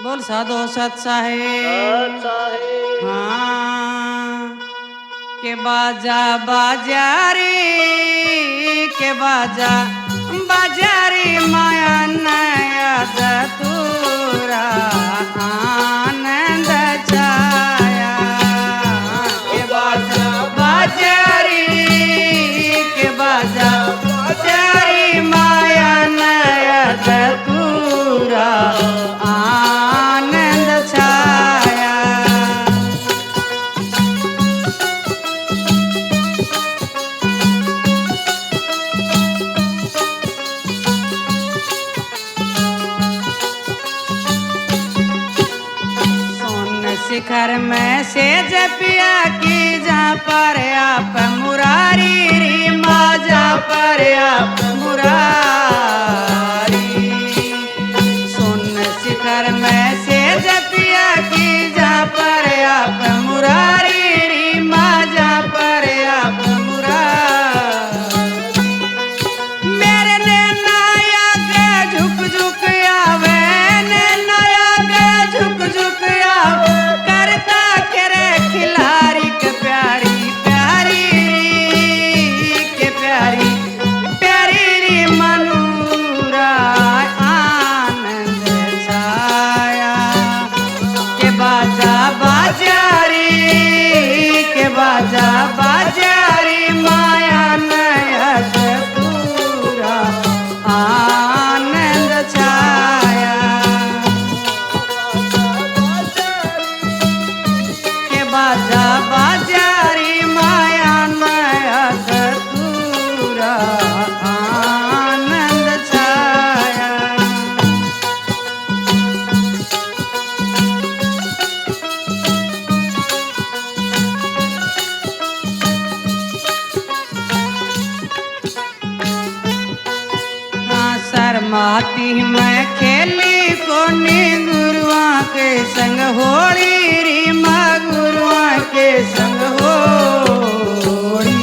बोल साधो सत साहेब। हाँ के बाजा बाजा रे के बाजा बाजा रे माया नया दतूरा आनंद छाया के बाजा बाजा रे के बाजा बाजा रे माया नया दतूरा आनंद छाया। सोन शिखर में से जपिया की जा पर आप मुरारी री माजा पर आप मुरारी सोन शिखर में से जपिया की जा पर आप मुरारी री माजा पर आप मुरारी मेरे नैना के झुक झुक आवे नैना के झुक झुक आवे करता करे खिलारी के प्यारी प्यारी के प्यारी प्यारी री मनूरा आनंद छाया के बाजा बाजा रे के बाजा बाजा रे माया नया पूरा आनंद छाया के बाजा बाजा रे माया नया पूरा आनंद छाया। शर्माती मैं खेली कोनी गुरुआ के संग होली री माँ गुरुआ के संग होली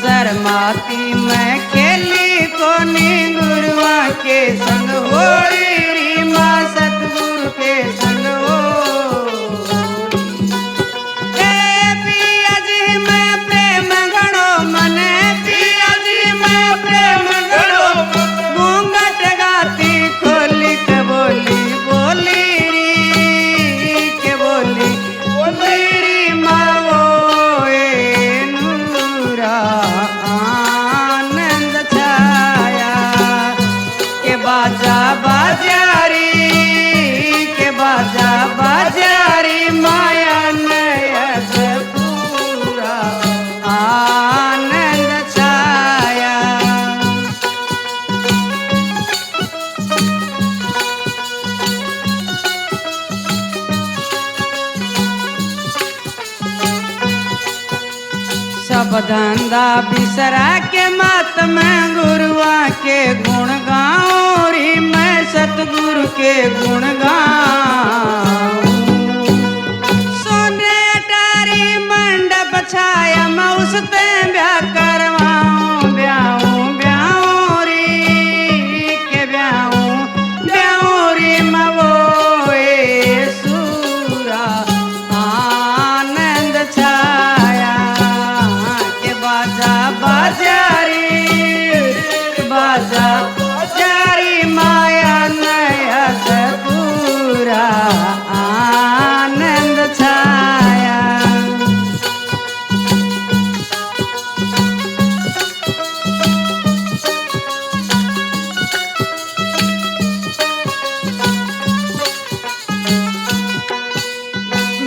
शर्माती मैं खेली कोनी गुरुआ के संग होली री माँ सतगुरु के संग होली ए पिया जी मैं प्रेम गणो मने पिया जी मैं प्रेम गणो घूंघट गाती खोली के बोली बोली री के बोली री माओ ए नूरा आनंद छाया के बाजा बाजा रे के बाजा बाजा रे माया नया पूरा आनंद छाया। सब धंधा बिसरा के मत मैं गुरुआ के गुण गाऊं री मैं सतगुरु के गुण गाऊं सोने टारी मंडप छाया मैं उसते ब्याह करवाऊं ब्याहूं ब्याहूं री के ब्याहूं ब्याहूं री मैं वो ए सूरा आनंद छाया के बाजा बाजा रे बाजा बाजा रे माया नया पूरा आनंद छाया।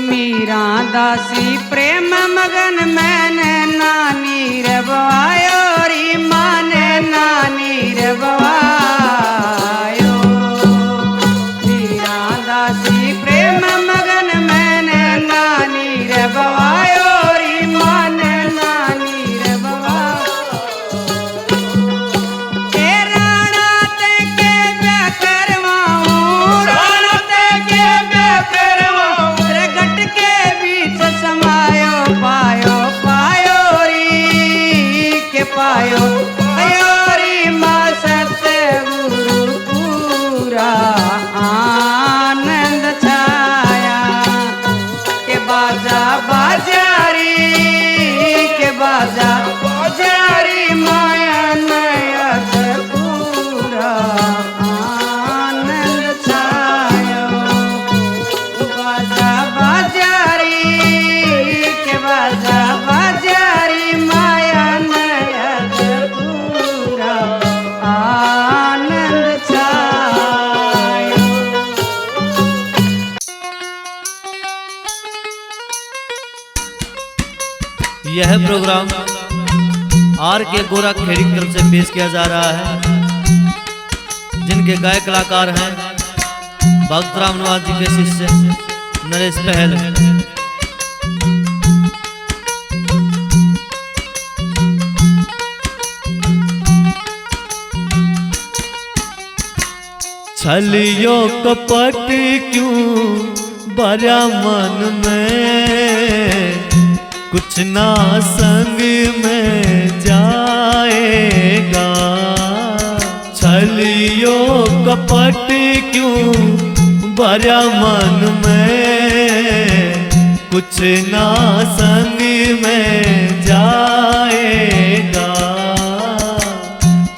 मीरा दासी प्रेम मगन मैंने नानी रवायो री माने नानी रवायो मीरा दासी प्रेम मगन मैंने नानी रवायो री माने नानी रवायो ए राणा ते के ब्याह करवाऊं राणा ते के ब्याह करवाऊं रे गट के बीच समायो पायो पायो री के यह प्रोग्राम आर के गोरा खेड़ी की तरफ से पेश किया जा रहा है, जिनके गायक कलाकार हैं भक्त राम निवास जी के शिष्य नरेश पहल। छलियो कपट क्यों भरा मन में, कुछ ना संग में जाएगा। छलियो कपट क्यों भरा मन में, कुछ ना संग में जाएगा।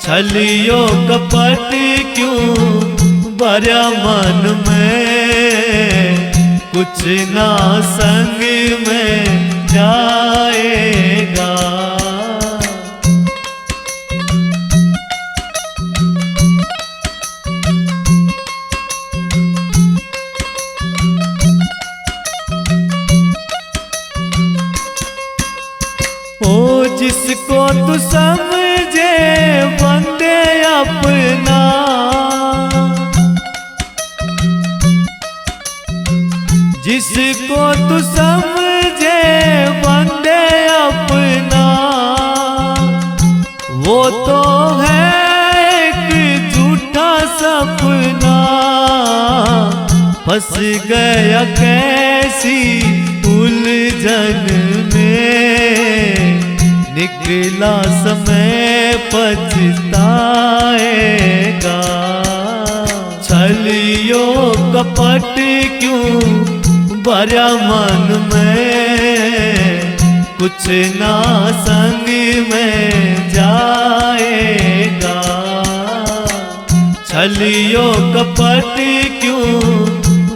छलियो कपट क्यों भरा मन में, कुछ ना संग में जाएगा। ओ जिसको तू समझे बंदे अपना, जिसको तू समझे बंदे अपना, वो तो है एक झूठा सपना। फंस गया कैसी उलझन में, निकला समय पछताएगा। छलियो कपट क्यों भरा मन में, कुछ ना संग में जाएगा। छलियो कपट क्यों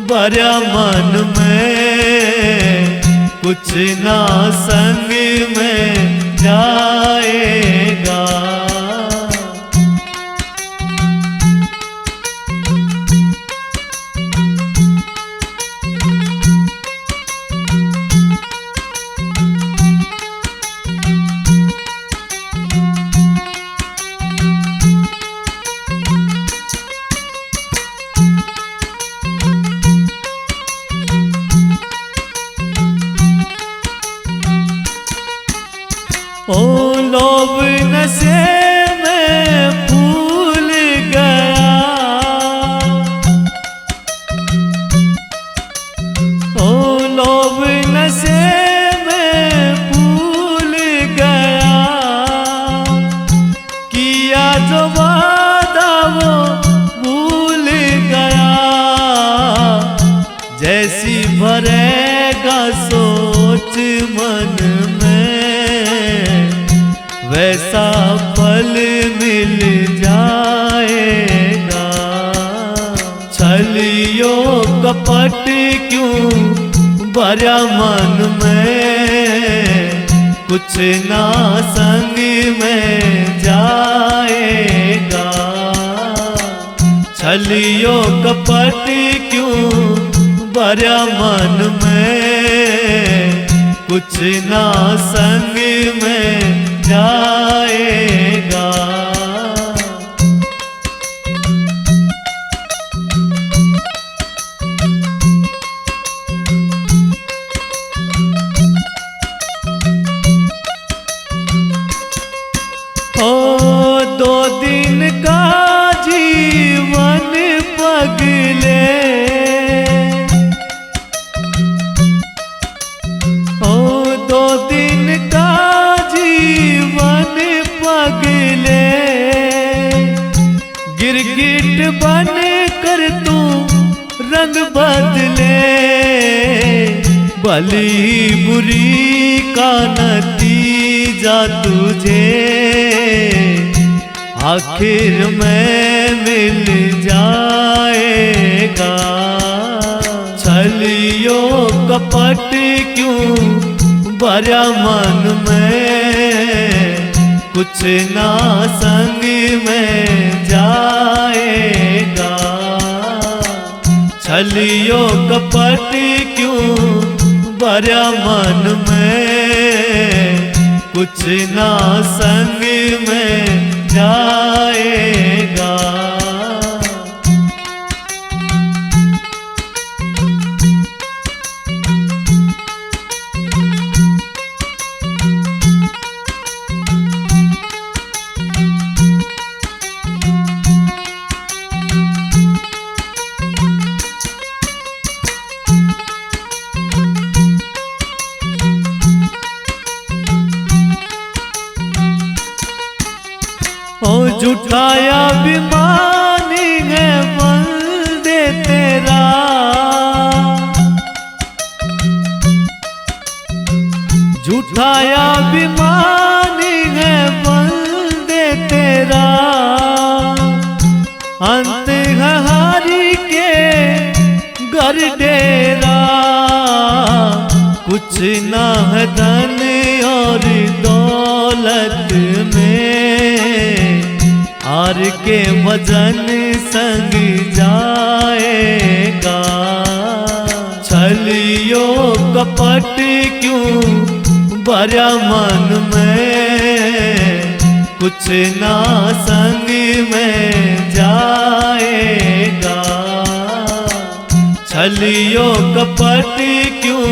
भरा मन में, कुछ ना संग में जाएगा। ओ लोभ नशे में भूल गया, ओ लोभ नशे में भूल गया। किया जो वादा वो भूल गया, जैसी भरेगा सोच मन में, वैसा फल मिल जाएगा। छलियो कपट क्यों भरा मन में, कुछ ना संग में जाएगा। छलियो कपट क्यों भरा मन में, कुछ ना संग में जाएगा। ओ दो दिन का जीवन पगले, ओ दो दिन का जीवन पगले। गिरगिट बन कर तू रंग बदले, भली बुरी का नतीजा तुझे आखिर में मिल जाएगा। छलियो कपट क्यों भरा मन में, कुछ ना संग में जाएगा। छलियो कपट क्यों भरा मन में, कुछ ना संग में जाएगा। ओ झूठाया अभिमानी है बंदे तेरा, झूठाया अभिमानी है बंदे तेरा। अंत है हारी के घर डेरा, कुछ ना है धन और दौलत में, हार के वजन संग जाएगा। छलियो कपट क्यों भरा मन में, कुछ ना संग में जाएगा। छलियो कपट क्यों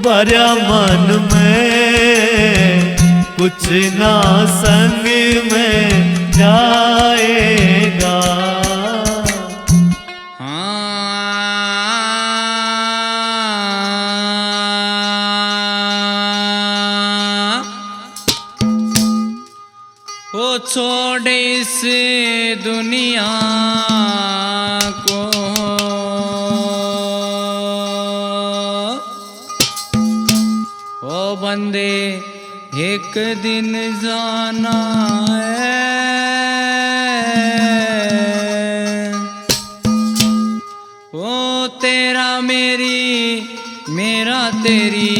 भरा मन में, कुछ ना संग में जाएगा। वो छोड़े इस दुनिया को, ओ बंदे एक दिन जाना है। ओ तेरा मेरी मेरा तेरी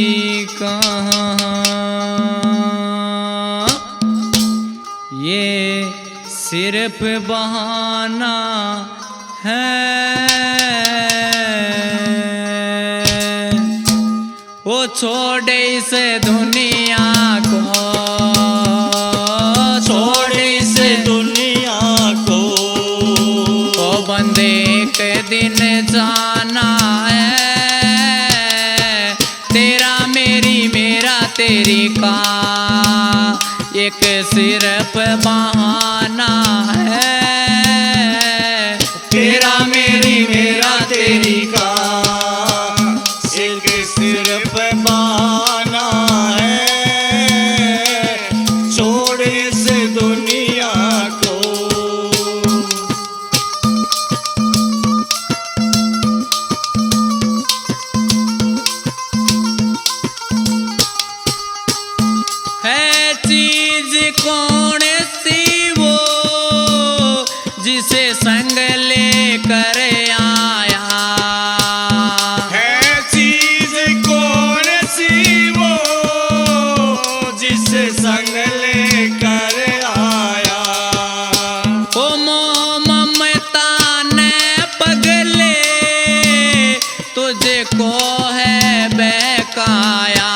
कहाँ, ये सिर्फ बहाना है। वो छोड़े इस दुनिया को, छोड़े इस दुनिया को, ओ बंदे एक दिन जाना है। तेरा मेरी मेरा तेरी का एक सिर्फ बहाना है। तेरा मेरी मेरा तेरी का एक सिर्फ बहाना है। छोड़ इस दुनिया को, है चीज कौन सी वो जिसे संग लेकर आया। है चीज कौन सी वो जिसे संग लेकर आया। ओ मोह ममता ने पगले तुझे को है बहकाया।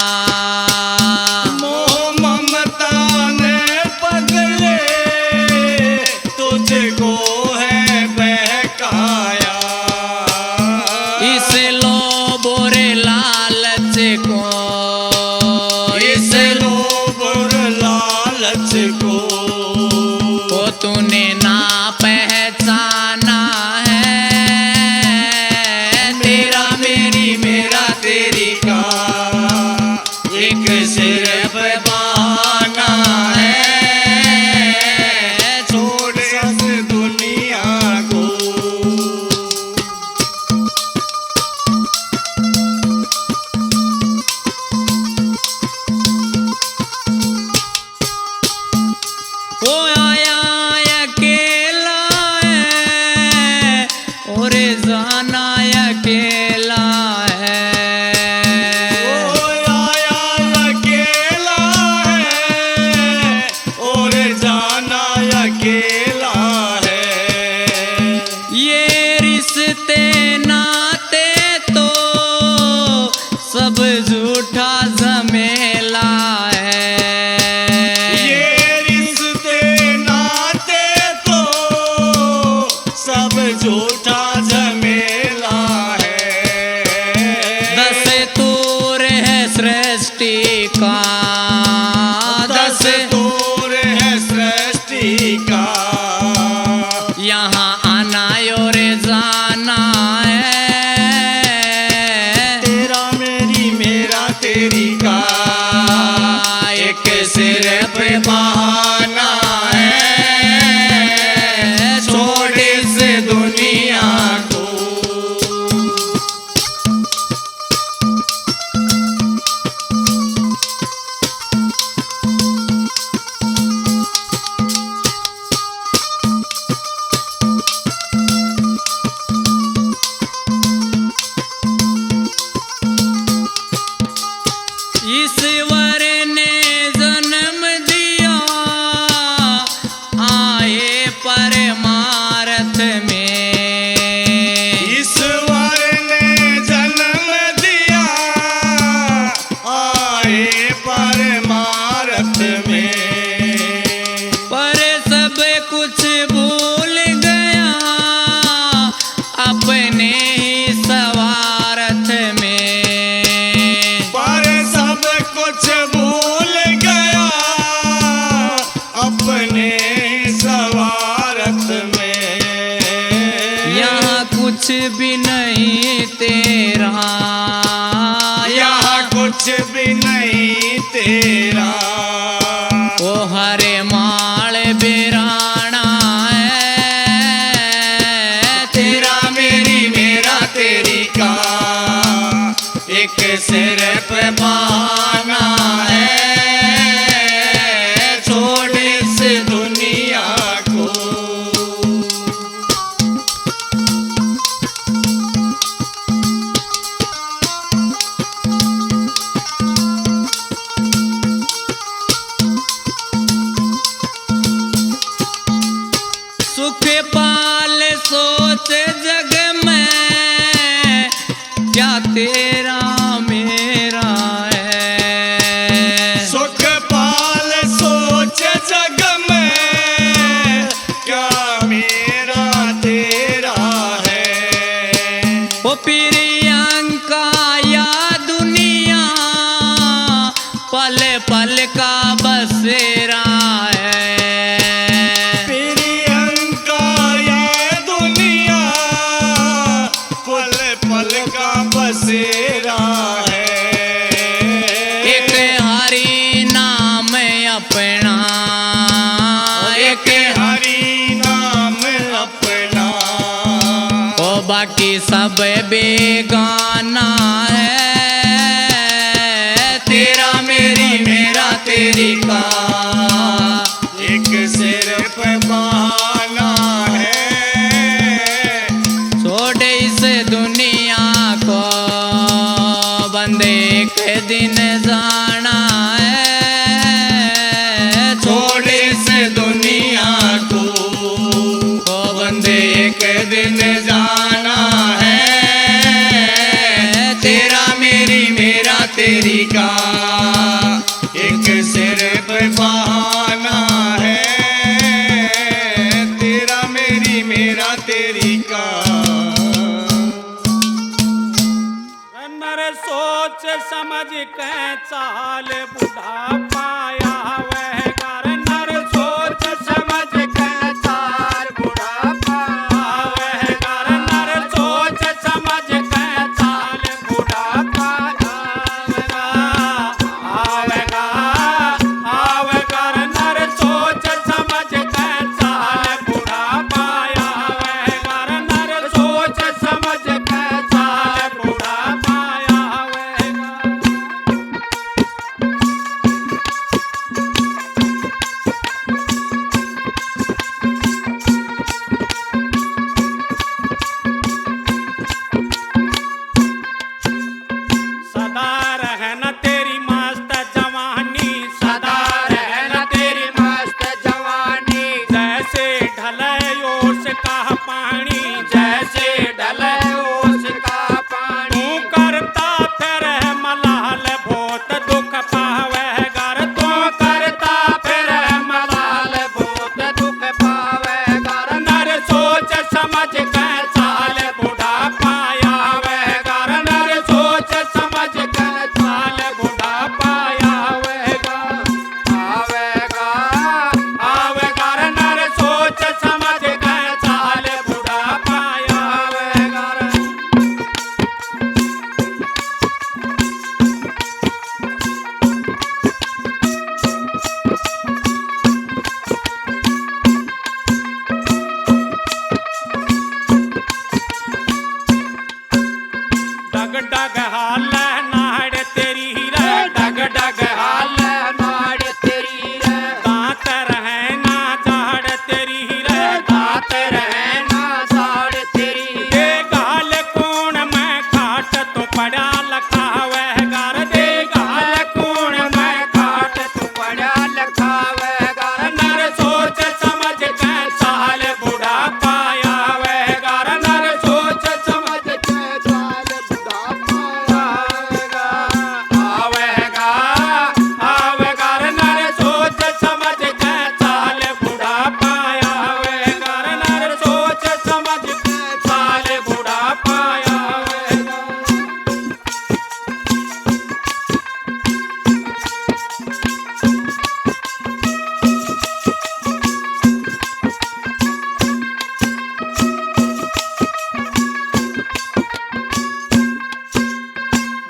इस लोभ और लालच को, इस लोभ और लालच को, वो तूने ना पहचाना है। तेरा मेरी मेरा तेरी का एक सिर्फ बहाना है। छोड़ इस दुनिया को, वो आया अकेला है और जाना अकेला है। वो आया अकेला है और जाना अकेला है। ये रिश्ते नाते तो सब झूठा झमेला है। झूठा झमेला है। दस्तूर है सृष्टि का, दस्तूर है सृष्टि का। यहाँ आना और जाना है, तेरा मेरी मेरा तेरी का। एक सिर पे बहाना है, छोड़ इस दुनिया को। ईश्वर ने जन्म दिया आए परमार्थ में। ईश्वर ने जन्म दिया आए परमार्थ में। पर सब कुछ भूल गया अपने ही स्वार्थ में। पर सब कुछ भूल गया अपने स्वार्थ में। यहाँ कुछ भी नहीं तेरा, यहाँ कुछ भी नहीं तेरा। ओ हरे माल बिराना है, तेरा मेरी मेरा तेरी का। एक सिर पे बहाना है, छोड़ इस दुनिया को। सुख पाल सोच जग में क्या तेरा मेरा है। सुख पाल सोच जग में क्या मेरा तेरा है। ओ प्रियंका या दुनिया पल पल का बसेरा है। प्रियंका ये दुनिया पल पल का बसेरा है। एक हरि नाम अपना, एक हरि नाम अपना। ओ बाकी सब बेगाना है, तेरा मेरी मेरा तेरी का। एक सिर पे बहाना है, छोड़ इस दुनिया को बंदे एक दिन जाना है। छोड़ इस दुनिया को बंदे एक दिन जाना है। तेरा मेरी मेरा तेरी का। एक सिर पे बहाना है, तेरा मेरी मेरा तेरी का। नर सोच समझ के चाल बुढ़ा पाया वह कर। नर सोच समझ के चाल बुढ़ा पाया वह कर। नर सोच समझ के चाल बुढ़ा पाया आवेगा आवेगा। नर सोच समझ के चाल बुढ़ा पाया वह कर। नर सोच समझ के चाल बुढ़ा पाया वह कर। डग हाल नाड़ तेरी रे डग डग हाल नाड़ तेरी रे दांत रहे ना झाड़ तेरी रे दांत रहे ना झाड़ तेरी दे गाल कौन मैं खाट तो पड़ा लखावे घर दे गाल कौन मैं खाट तो पड़ा लखावे घर नर सोच समझ के चाल बुढ़ा पाया वे घर नर सोच समझ के चाल बुढ़ा पाया आवेगा आवेगा नर सोच समझ के चाल बुढ़ा पाया वे घर नर सोच समझ के चाल बुढ़ा पाया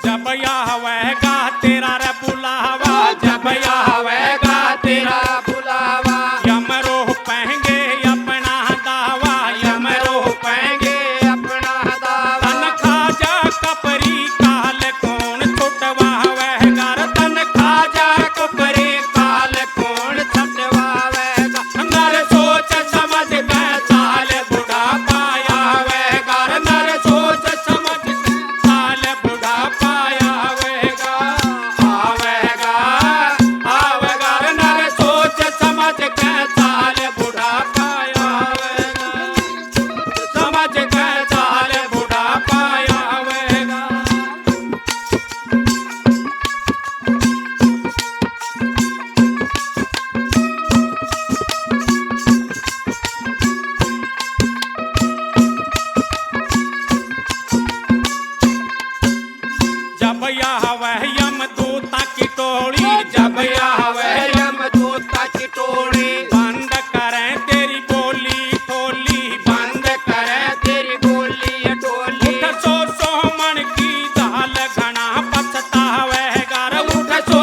जब आवेगा तेरा रे बुलावा जब आवेगा तेरा बुलावा यमरो पहंगे अपना दावा यमरो पहंगे अपना दावा तन खाजा कपरी काल कौन छुटवावेगा तन खाजा कपरी काल कौन छुटवावेगा नर सोच समझ के चाल बुढ़ा पाया वेगा नर सोच समझ के चाल बुढ़ा पाया वेगा आवेगा आवेगा नर सोच समझ के चाल बुढ़ा पाया वेगा समझ के चाल बुढ़ा पाया वेगा जब वह यम दूता की टोली जब वह यम दूता की टोली बंद करें तेरी बोली टोली बंद करें तेरी बोली टोली उठ सो मन की जाल घना पछतावेगा उठ सो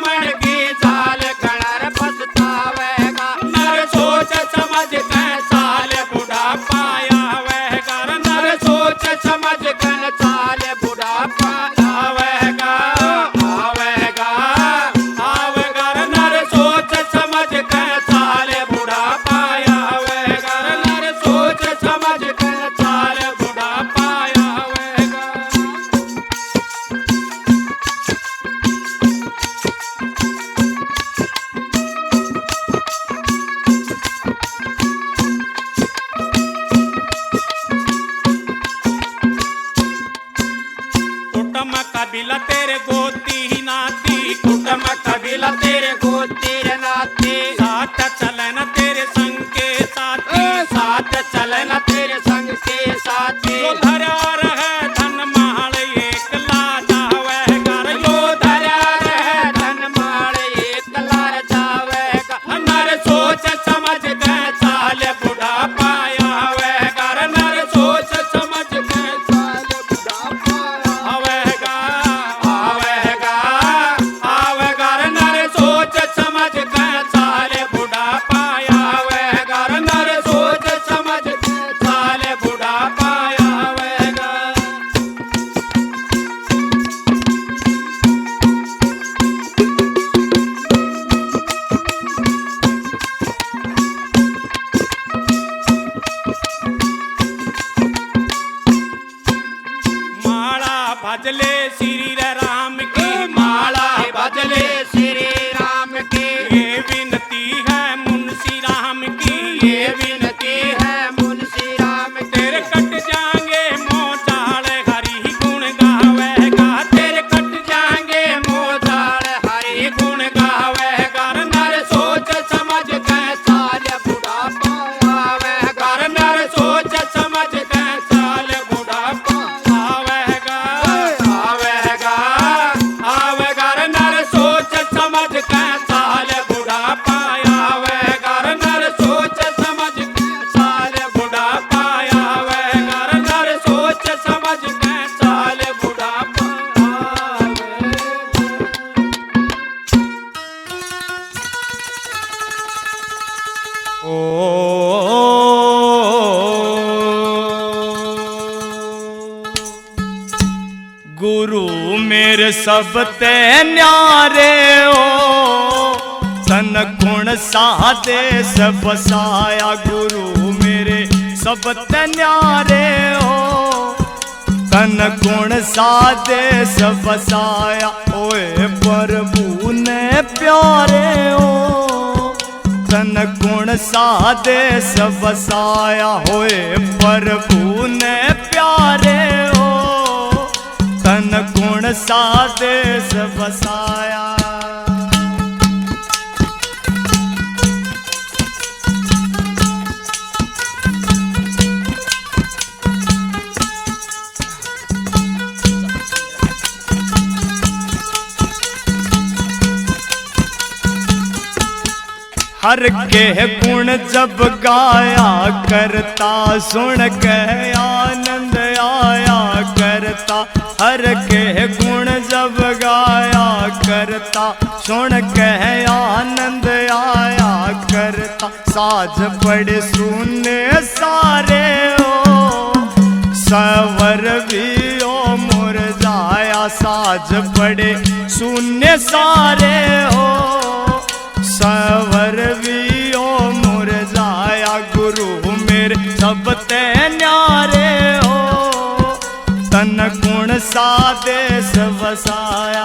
मन की जाल घना पछतावेगा नर सोच समझ के साल बुढ़ा पाया वेगा नर सोच समझ के साल बुढ़ा पाया आवेगा आवेगा आवेगा नर सोच समझ के साल बुढ़ा पाया आवेगा नर सोच समझ के साल बुढ़ा पाया आवेगा कुटुम कबीला तेरे गोती नाती कुटुम कबीला तेरे गोती नाती साथ चलन तेरे संग के साथी साथ चलन तेरे संग के साथी जो धरा रहे धन माल एक ला जावेगा यो धरा रहे धन माल एक ला जावेगा नर सोच समझ के चाल बुढ़ा पाया वेगा नर सोच समझ के चाल बुढ़ा पाया आवेगा आवेगा आवेगा नर सोच समझ के चाल बुढ़ा पाया वेगा नर सोच समझ के चाल बुढ़ा पाया वेगा माला भजले श्री राम की माला भजले श्री राम की ये विनती है मुंशी राम की ये विनती है मुंशी राम तेरे कट जाएंगे मोजाल हरि गुण गावेगा तेरे कट जाएंगे मोजाल हरि गुण गावेगा नर सोच समझ के चाल बुढ़ा पाया वेगा नर सोच समझ के चाल बुढ़ा पाया वेगा आवेगा गुरु मेरे सब ते न्यारे हो, तन गुण साधे सब बसाया। गुरु मेरे सब ते न्यारे हो, तन गुण साधे सब बसाया। ओए प्रभु ने प्यारे हो, तन गुण साधे सब बसाया। होए प्रभु ने प्यारे हो, तन गुण साधे सब बसाया। हर के गुण जब गाया करता, सुन के आनंद आया करता। हर के गुण जब गाया करता, सुन के आनंद आया करता। साज बड़े सुने सारे हो, सवर भी ओ मुरझाया। साज बड़े सुने सारे हो, सवर भी ओ मुरझाया। गुरु मेरे सब ते न्यारे हो, तन गुण साधे सब बसाया।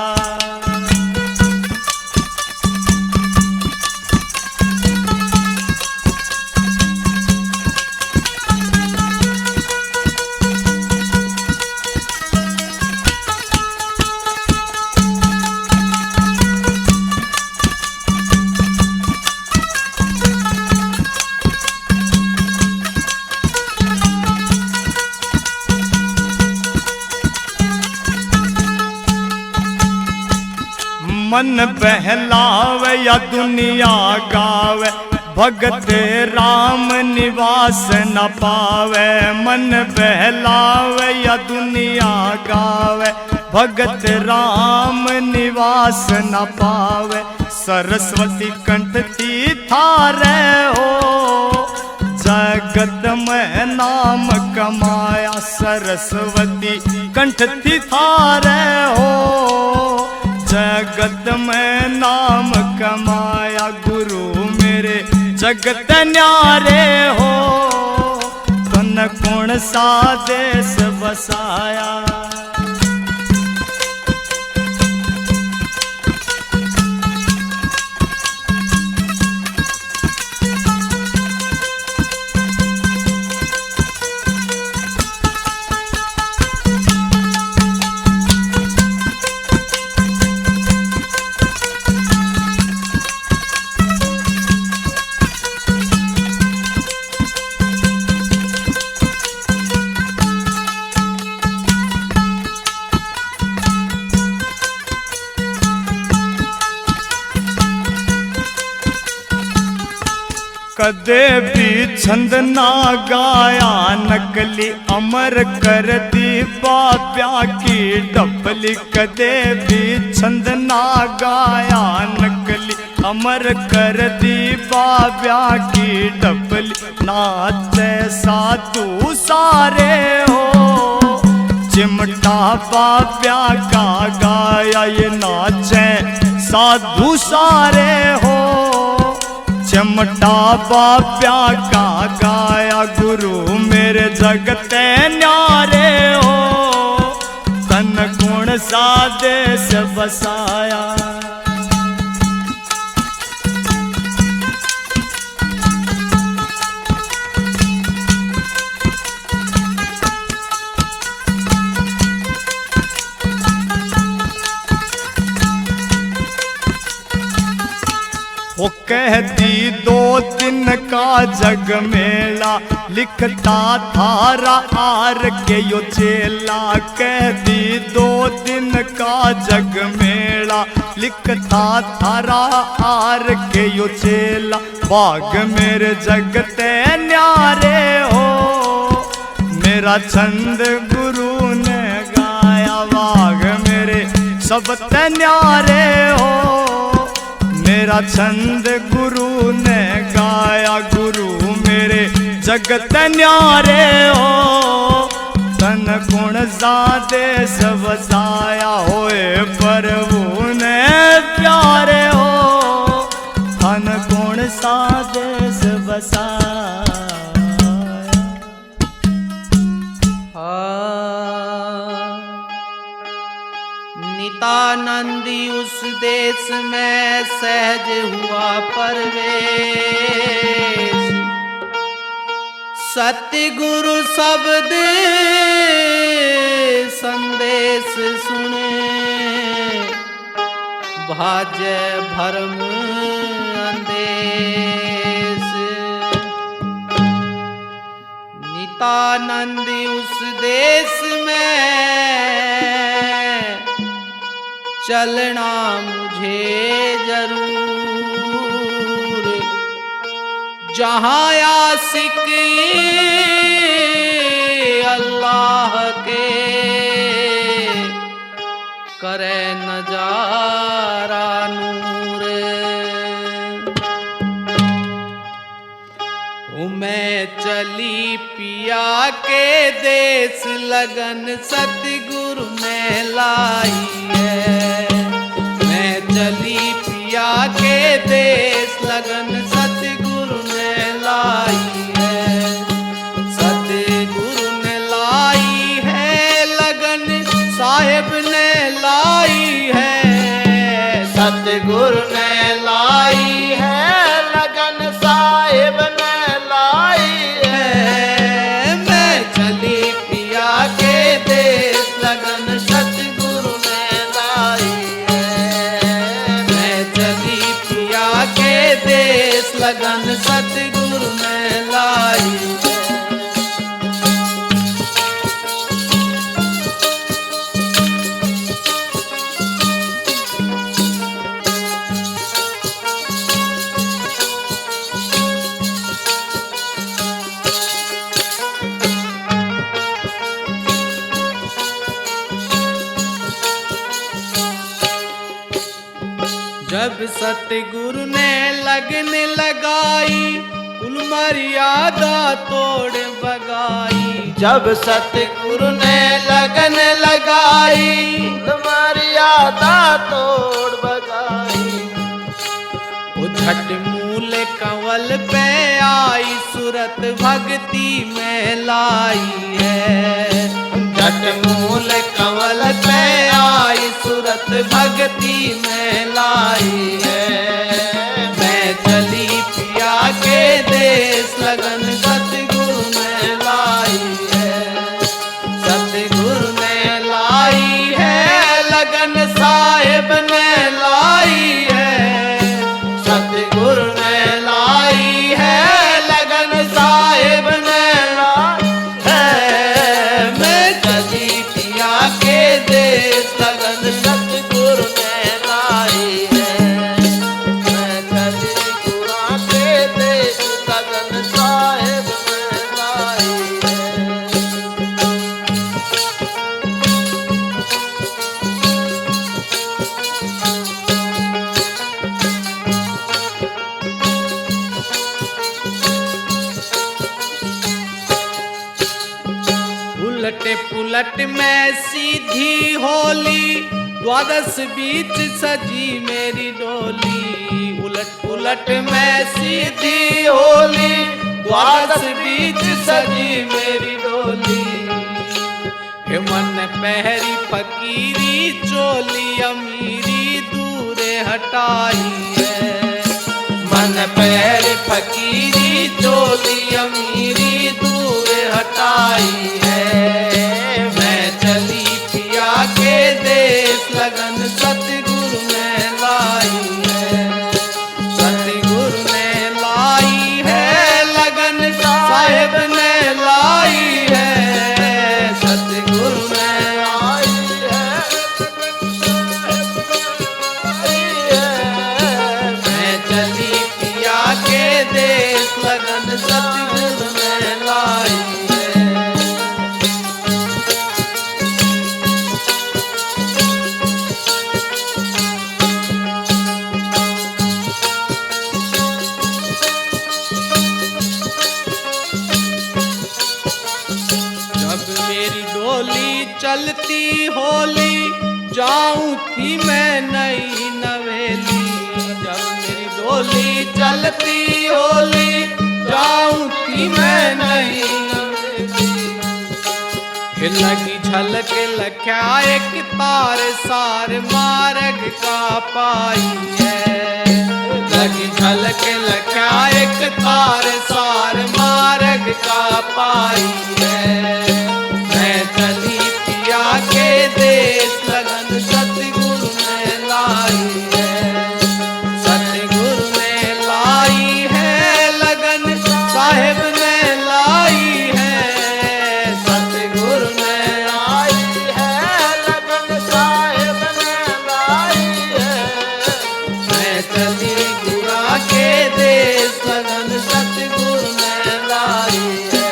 मन बहलावे या दुनिया गावे, भगत राम निवास न पावे। मन बहलावे या दुनिया गावे, भगत राम निवास न पावे। सरस्वती कंठ थी थारे हो, जगत में नाम कमाया। सरस्वती कंठ थी थारे हो, जगत में नाम कमाया। गुरु मेरे जगत न्यारे हो, तन गुण साधे सब बसाया। कदे भी छंद ना गाया नकली, अमर कर दी बाप्या की डबली। कदे भी छंद ना गाया नकली, अमर कर दी बाप्या की डबली। नाचे साधु सारे हो, चिमटा बाप्या का गाया। ये नाचे साधु सारे हो, चिमटा बाप्या का गाया। गुरु मेरे जगत न्यारे हो, तन गुण साधे सब बसाया। वो कहती दो दिन का जग मेला, लिखता थारा आर के यो चेला। कहती दो दिन का जग मेला, लिखता थारा आर के यो चेला। बाग मेरे जगते न्यारे हो, मेरा छंद गुरु ने गाया। बाग मेरे सब ते न्यारे हो, मेरा छंद गुरु ने गाया। गुरु मेरे जगत न्यारे हो, तन गुण सा देश बसाया होए प्रभु ने प्यारे हो, धन कौन सा देश बसाया। नितानंदी उस देश में सहज हुआ परवेश, सतगुरु शब्द संदेश सुने, भाजे भरम अंदेश। नितानंदी उस देश में चलना मुझे जरूर, जहाँ आशिक अल्लाह के करे नजारा नूर। मैं चली पिया के देश लगन सतगुरु ने लाई है, मैं चली पिया के देश लगन सतगुरु ने लाई है, सतगुरु ने लाई है लगन साहिब ने लाई है, सतगुरु ने लाई है लगन साहिब ने लाई है। मैं चली पिया के देश लगन सतगुरु ने लाई है, मैं चली पिया के देश लगन सतगुरु ने लाई है। जब सतगुरु ने लगन लगाई कुल मर्यादा तोड़ बगाई, जब सतगुरु ने लगन लगाई कुल मर्यादा तोड़ बगाई। वो झट मूल कंवल पे आई सूरत भक्ति में लाई है, झट मूल कंवल पे आई सूरत भक्ति में लाई है। मैं चली पिया के देश लगन सतगुरु ने लाई है, सतगुरु ने लाई है लगन साहिब ने लाई है, सतगुरु ने लाई है लगन साहिब ने लाई है। मैं चली पिया के देश लगन सतगुरु ने लाई है, मैं चली गुरा के देश लगन साहिब ने लाई है। उलट पुलट में सीधी होली, द्वादश बीच सजी मेरी डोली। उलट पुलट में सीधी होली, द्वादश बीच सजी मेरी डोली। हे मन पहरी फकीरी चोली अमीरी दूरे हटाई है, मन पहरी फकीरी चोली अमीरी दूरे हटाई है। मैं चली पिया के देश लगन सतगुरु ने लाई है, सतगुरु ने लाई है लगन साहिब ने लाई है, सतगुरु ने लाई है। मैं चली पिया के देश लगन सतगुरु ने लाई है, मेरी डोली चलती होली जाऊं थी मैं नई नवेली। जब मेरी डोली चलती होली जाऊं थी मैं नई नवेली। लगी झलक लख्या एक तार सार मार्ग का पाई है। लगी झलक लख्या एक तार सार मार्ग का पाई है। मैं चली पिया के देश लगन सतगुरु ने लाई है। सतगुरु ने लाई है लगन साहेब ने लाई है। सतगुरु ने लाई है लगन साहेब ने लाई है। मैं चली गुरा के देश लगन सतगुरु ने लाई है।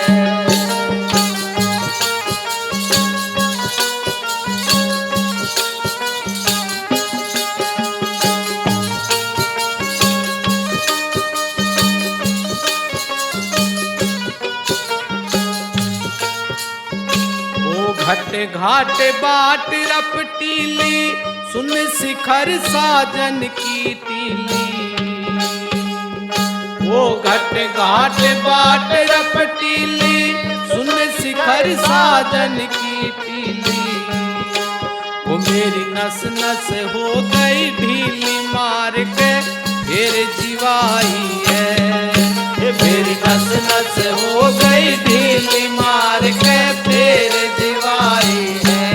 घट घाट बाट रपटीली सुन शिखर साजन की तीली। वो घट घाट बाट रपटीली सुन शिखर साजन की तीली। वो मेरी नस नस हो गई ढीली मार के फिर जीवाई है। मेरी नस नस हो गई ढीली मार के फिर जीवाई है।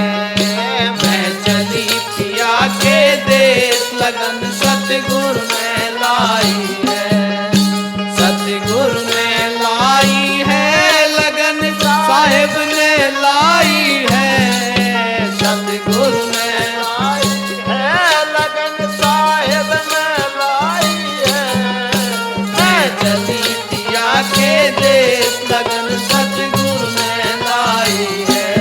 मैं चली पिया के देश लगन सतगुरु ने लाई है। सतगुरु ने लाई है लगन साहेब ने लाई है। सतगुरु ने लाई है लगन साहेब ने लाई है। मैं चली पिया के देश लगन सतगुरु ने लाई है।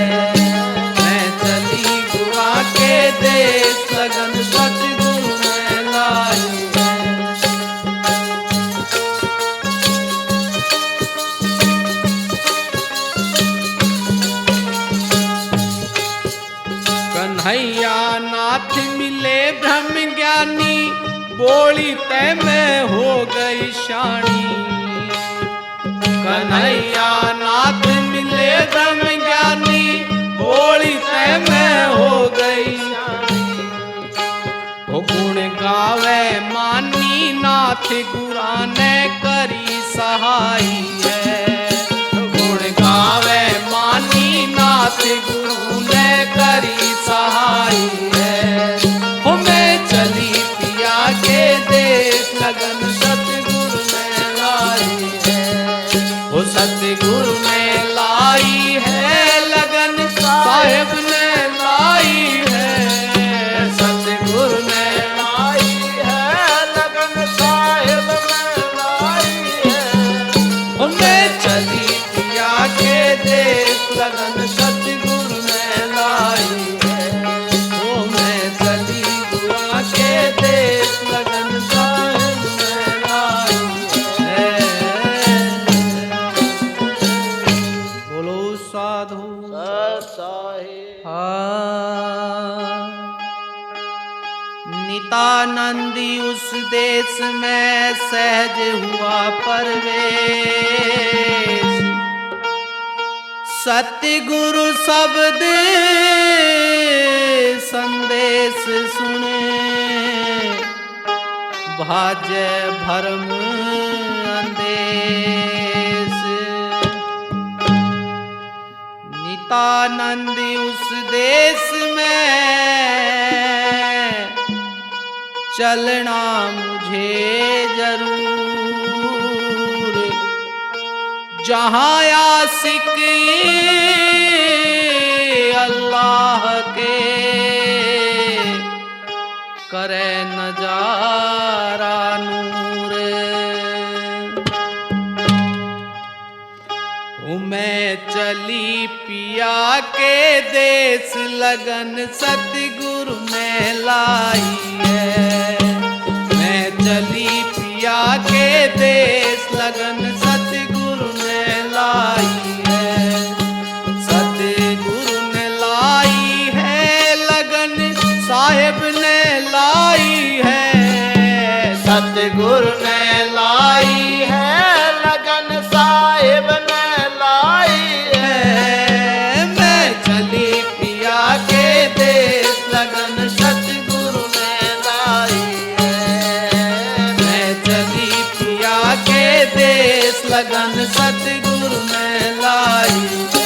मैं चली गुआ के देश लगन सतगुरु ने लाई है। कन्हैया नाथ मिले ब्रह्म ज्ञानी बोली तय में हो गई शानी। कन्हैया नाथ मिले ब्रह्म ज्ञानी बोली तय में हो गई शानी। वो गुण गावे मानी नाथ गुरा ने करी सहाई है। गुण गावे मानी नाथ गुरु ने करी सहाई है। हो मैं चली पिया के देश लगन सतगुरु ने लाई है। वो सतगुरु ने लाई है लगन साहेब ने लाई है। सतगुरु ने लाई है लगन साहेब ने लाई है। वो मैं चली पिया के देश लगन सतगुरु ने लाई है। वो मैं चली गुआ के देश लगन साहेब ने लाई है। बोलो साधु नितानंदी उस देश में सहज हुआ परवेश। सतगुरु शब्द संदेश सुने भाजे भरम अंदेश। नितानंदी उस देश में चलना मुझे जरूर। जहाँ आशिक अल्लाह के करे नजारा नूर। मैं चली पिया के देश लगन सतगुरु ने लाई है। मैं चली पिया के देश लगन सतगुरु ने लाई है। सतगुरु सतगुरु ने लाई है लगन साहिब ने लाई है। मैं चली पिया के देश लगन सतगुरु ने लाई है। मैं चली पिया के देश लगन सतगुरु ने लाई है।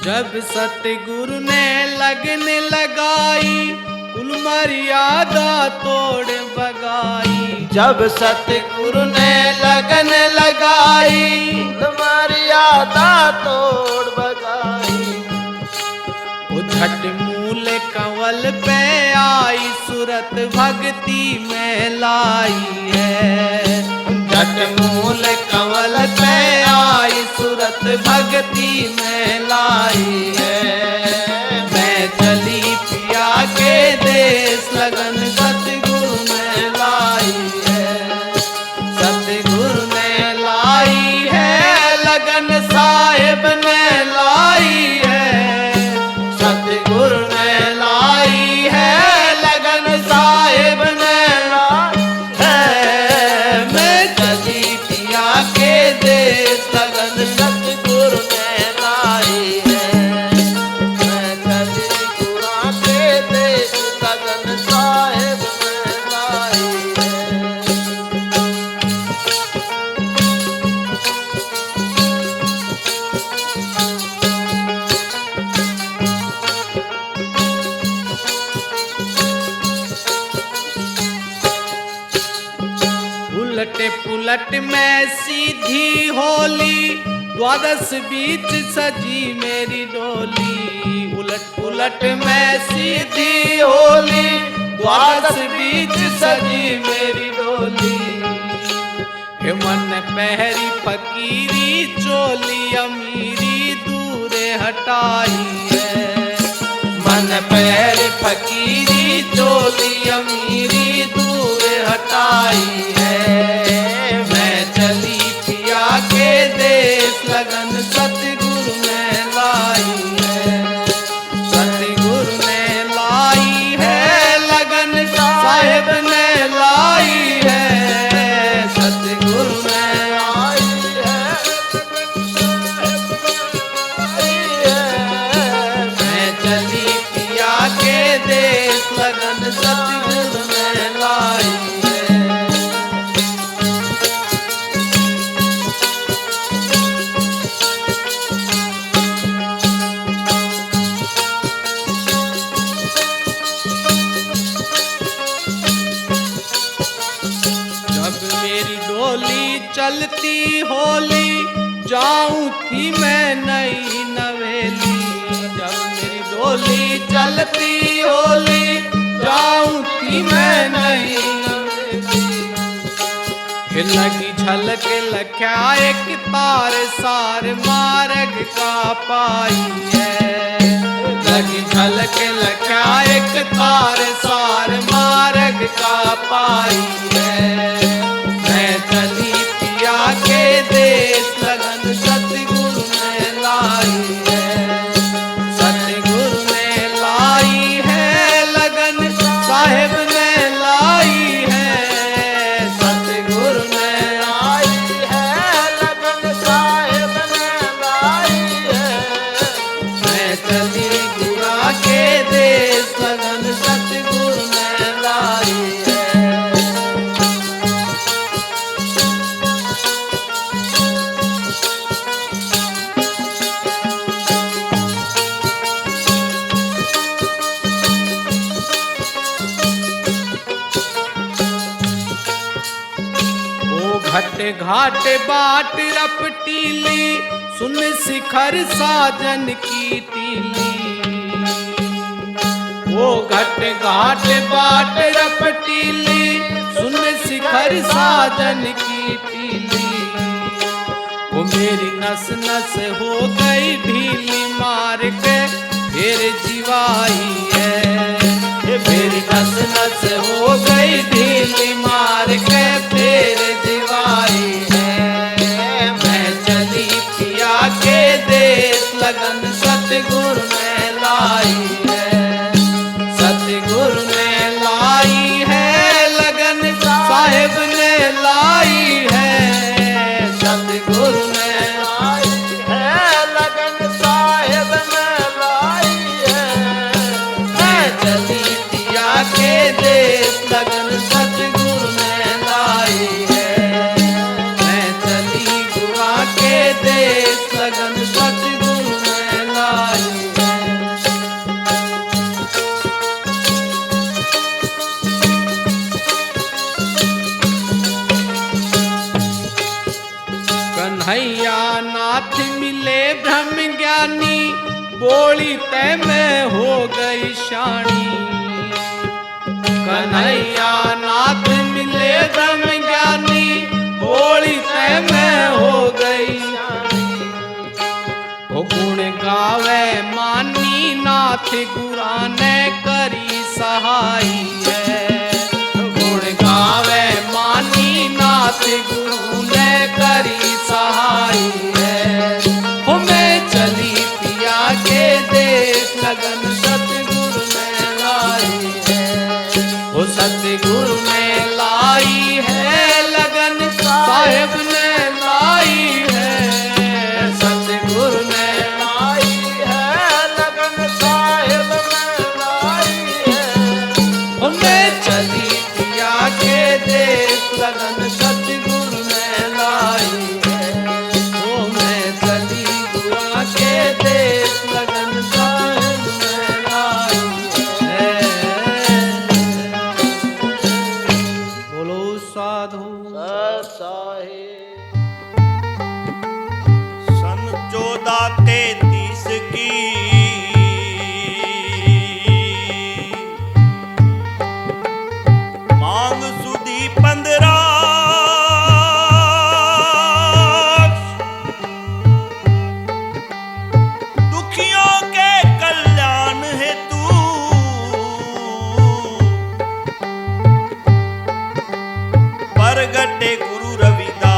जब सतगुरु ने लगन लगाई कुल मर्यादा तोड़ बगाई। जब सतगुरु ने लगन लगाई कुल मर्यादा तोड़ बगाई। वो झट मूल कंवल पे आई सूरत भक्ति में लाई है। झट मूल कंवल पे आई सूरत भक्ति में लाई है। मैं चली पिया के देश लगन सतगुरु ने लाई है। सतगुरु ने लाई है लगन साहिब ने लाई है। सतगुरु ने लाई है लगन साहिब ने लाई है। मैं चली पिया के देश लगन सतगुरु ने लाई है। मैं चली गुरा के देश लगन साहिब ने लाई है। उलट पुलट में सीधी होली द्वादश बीच सजी मेरी डोली। उलट पुलट में सीधी होली द्वादश बीच सजी मेरी डोली। हे मन पहरी फकीरी चोली अमीरी दूरे हटाई है। मन पहरी फकीरी चोली अमीरी दूरे हटाई है। मैं चली पिया के देश लगन सतगुरु ने लाई है। सतगुरु ने लाई है लगन साहिब ने लाई है। सतगुरु ने लाई है मैं चली पिया के देश लगन सतगुरु ने लाई है। जब मेरी डोली चलती होली जाऊं थी मैं नई नवेली। जब मेरी डोली चलती होली जाऊं थी मैं नई नवेली। लगी झलक लख्या एक तार सार मार्ग का पाई है। लगी झलक लख्या एक तार सार मार्ग का पाई है। मैं चली पिया के देश लगन सतगुरु ने लाई है। सतगुरु ने लाई है लगन साहिब ने लाई है। सतगुरु ने लाई है लगन साहिब ने लाई है। मैं चली गुरा के देश लगन सतगुरु ने लाई है। घट घाट बाट रपटीली सुन शिखर साजन की टीली। वो घट घाट बाट रपटीली सुन शिखर साजन की टीली। वो मेरी नस नस हो गई ढीली मार के फिर जीवाई है। मेरी नस नस हो गई ढीली मार के फिर जीवाई है। मैं चली पिया के देश लगन सतगुरु ने लाई है। सतगुरु ने लाई है लगन साहिब ने लाई है। सतगुरु ने लाई है लगन साहिब ने लाई है। मैं चली पिया के देश लगन सतगुरु ने लाई है। मैं चली गुआ के देश लगन सतगुरु ने लाई है। कन्हैया नाथ मिले ब्रह्म ज्ञानी बोली तय में हो गई शानी। कन्हैया नाथ मिले ब्रह्म ज्ञानी बोली तय में हो गई शानी। वो गुण गावे मानी नाथ गुरा ने करी सहाई है। गुण गावे मानी नाथ गुरु ने करी सहाई है। हो मैं चली पिया के देश लगन सतगुरु ने लाई है। हो सतगुरु ने लाई है लगन साहिब ने लाई है। सतगुरु ने लाई है लगन साहिब ने लाई है। हो मैं चली पिया के देश लगन सतगुरु ने लाई है। ओ मैं चली गुआ के देश लगन साहिब ने लाई है। बोलो साधु साहिब। सन 1433 की मांग सुधी 15 दुखियों के कल्याण हेतु प्रगटे गुरु रविदास।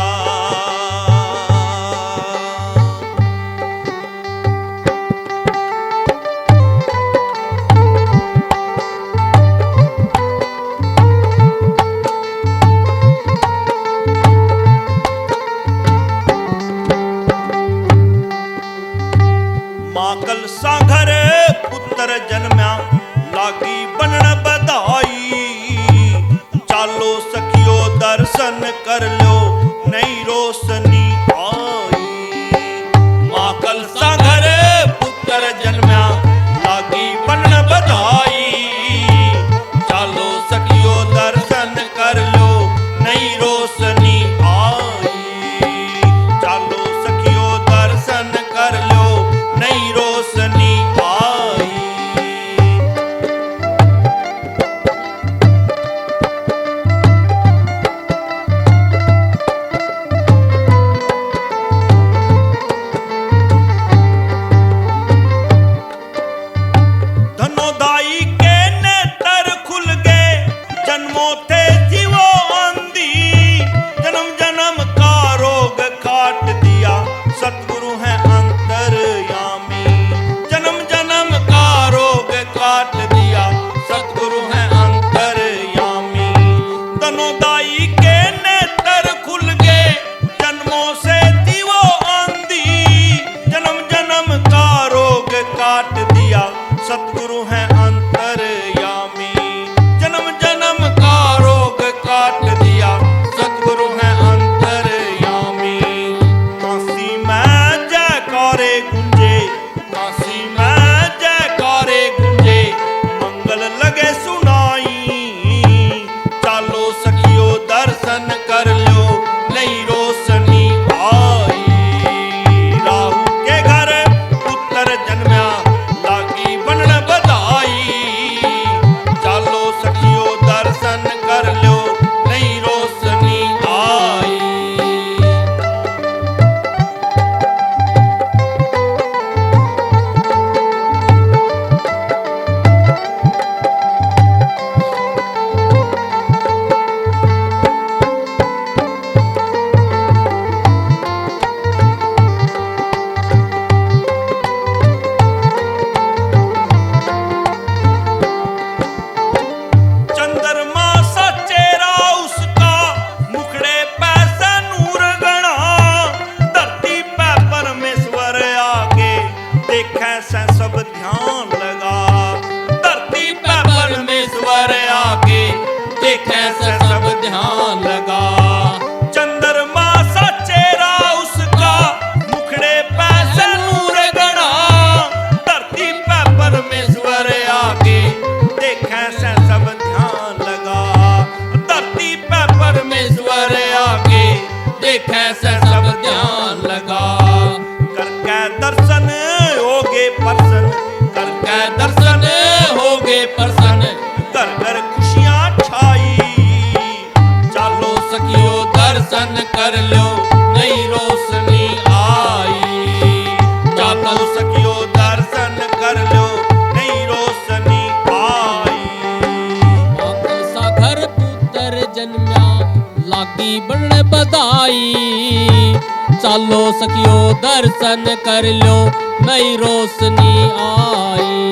माकल सागर पुत्र जन्म्या लागी बनन बधाई। चालो सखियो दर्शन कर लो नई रोशनी आई। माकल सागर पुत्र जन्म्या लागी बनन बधाई। चालो सखियो दर्शन कर लो नई रोशनी आई। चालो सखियो दर्शन कर लो नई रोशनी आई। धनोदाई के नेत्र खुल गए जन्मों थे जीवो अंधी। जन्म जन्म का रोग काट दिया सतगुरु है अंतर्यामी। जन्म जन्म का रोग काट दिया सतगुरु है अंतर्यामी। धनोदाई के नेत्र खुल गए जन्मों से जीवो अंधी। जन्म जन्म का रोग काट दिया सतगुरु है अंतर्यामी। जन्म जन्म का रोग काट दिया सतगुरु है अंतर्यामी। काशी में जयकारे गुंजे, काशी में जयकारे गुंजे, मंगल लगे सुनाई। चालो सखियो दर्शन कर लो नई रोशनी आई। राहु के घर पुत्र जन्म्या लागी बनन बधाई। परमेश्वर आगे देखे से सब ध्यान लगा। करके दर्शन होगे प्रसन्न, करके दर्शन होगे प्रसन्न, घर घर खुशियां छाई। चालो सखियो दर्शन कर लो नई रोशनी आई। चालो सखियो दर्शन कर लो नई रोशनी आई। मातल सागर पुत्र जन्म्या लागी बन बधाई। चालो सखियो दर्शन कर लो नई रोशनी आई।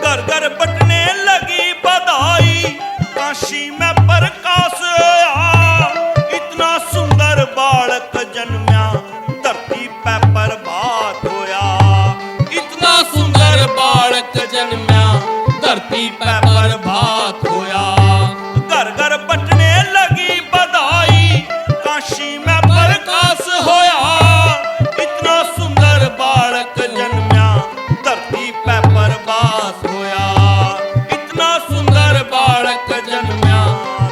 घर घर बटने लगी बधाई, काशी में प्रकाश आया। इतना सुंदर बालक जन्म्या धरती पे प्रभात होया। इतना सुंदर बालक जन्म्या धरती पे प्रभात होया। घर घर बटने लगी बधाई, काशी में प्रकाश होया। इतना सुंदर बालक जन्म्या धरती पे प्रभात होया। इतना सुंदर बालक जन्म्या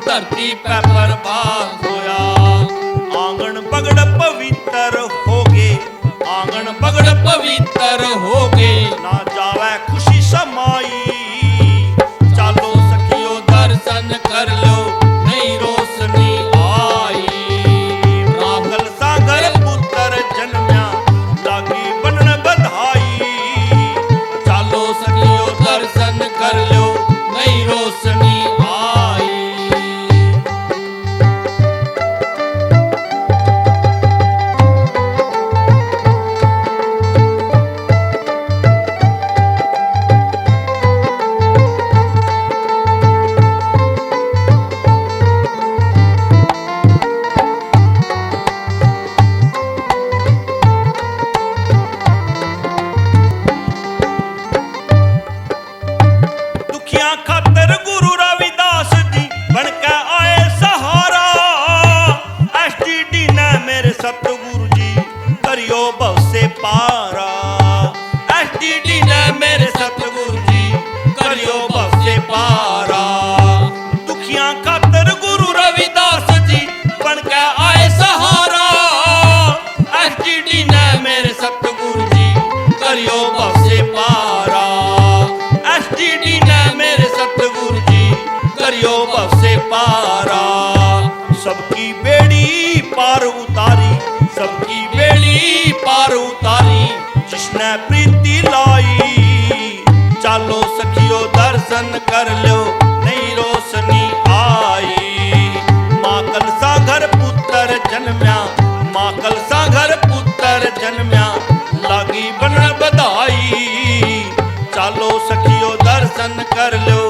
धरती पे प्रभात होया। आंगन बगड़ पवित्र होगे, आंगन बगड़ पवित्र होगे, ना जावे खुशी समाई। चालो सखियो दर्शन कर लो नई रोशनी आई। रागल सागर पुत्र जन्म्या लागी बनन बधाई। चालो सखियो दर्शन कर लो नई रोशनी आई। दुखियां खातर गुरु रविदास जी बनके आए सहारा। एसटीडी ने मेरे सतगुरु जी करियो भव से पारा। एसटीडी ने मेरे सतगुरु जी करियो भव से पारा। दुखियां खातर गुरु रविदास जी बनके आए सहारा। एसटीडी ने मेरे सतगुरु जी करियो भव से पारा। एसटीडी ने मेरे सतगुरु जी करियो भव से पारा। सबकी बेड़ी पार उतारी, सबकी बेड़ी पार उतारी, जिसने प्रीति लाई। चालो सखियो दर्शन कर लो नई रोशनी आई। माँ कल सागर पुत्र जन्म्या, माँ कल सागर पुत्र जन्म्या लागी बनन बधाई। चालो सखियो दर्शन कर लो